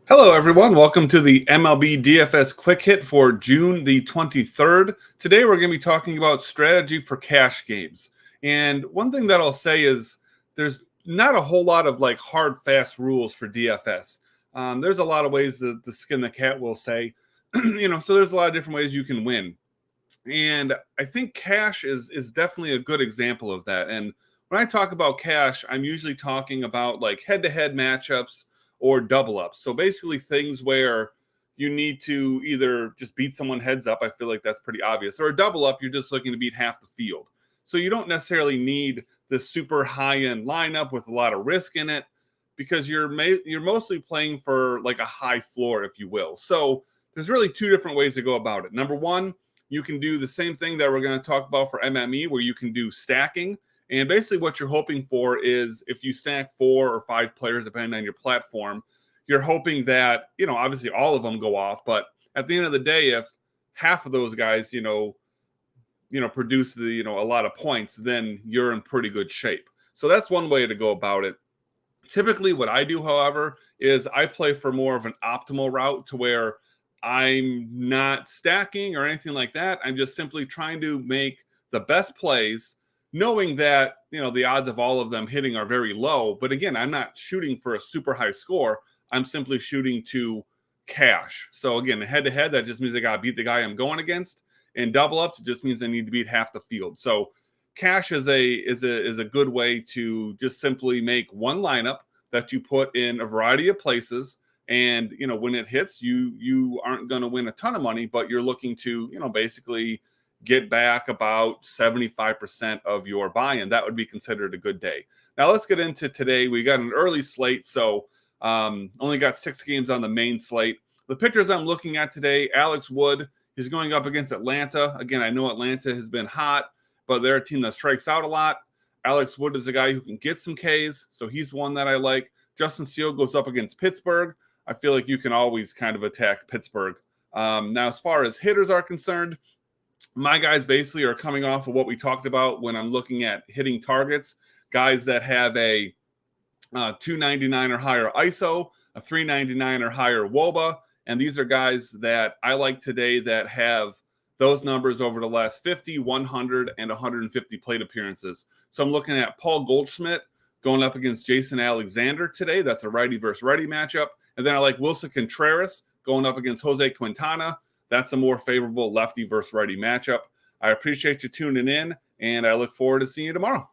Hello, everyone. Welcome to the MLB DFS Quick Hit for June the 23rd. Today, we're going to be talking about strategy for cash games. And one thing that I'll say is there's not a whole lot of hard, fast rules for DFS. There's a lot of ways to skin the cat, we'll say. So there's a lot of different ways you can win. And I think cash is definitely a good example of that. And when I talk about cash, I'm usually talking about head-to-head matchups or double ups. So basically things where you need to either just beat someone heads up. I feel like that's pretty obvious. Or a double up, you're just looking to beat half the field. So you don't necessarily need this super high-end lineup with a lot of risk in it because you're mostly playing for like a high floor, if you will. So there's really two different ways to go about it. Number one, you can do the same thing that we're going to talk about for MME, where you can do stacking. And basically what you're hoping for is if you stack 4 or 5 players, depending on your platform, you're hoping that, obviously all of them go off. But at the end of the day, if half of those guys, produce a lot of points, then you're in pretty good shape. So that's one way to go about it. Typically what I do, however, is I play for more of an optimal route to where I'm not stacking or anything like that. I'm just simply trying to make the best plays, knowing that, the odds of all of them hitting are very low. But again, I'm not shooting for a super high score. I'm simply shooting to cash. So again, head to head, that just means I got to beat the guy I'm going against. And double ups, it just means I need to beat half the field. So cash is a good way to just simply make one lineup that you put in a variety of places. And when it hits, you aren't going to win a ton of money, but you're looking to basically get back about 75% of your buy-in. That would be considered a good day. Now let's get into today. We got an early slate, so only got 6 games on the main slate. The pitchers I'm looking at today: Alex Wood. He's going up against Atlanta. Again, I know Atlanta has been hot, but they're a team that strikes out a lot. Alex Wood is a guy who can get some Ks, so he's one that I like. Justin Steele goes up against Pittsburgh. I feel like you can always kind of attack Pittsburgh. Now, as far as hitters are concerned, my guys basically are coming off of what we talked about when I'm looking at hitting targets. Guys that have a 299 or higher ISO, a 399 or higher WOBA. And these are guys that I like today that have those numbers over the last 50, 100, and 150 plate appearances. So I'm looking at Paul Goldschmidt going up against Jason Alexander today. That's a righty versus righty matchup. And then I like Wilson Contreras going up against Jose Quintana. That's a more favorable lefty versus righty matchup. I appreciate you tuning in, and I look forward to seeing you tomorrow.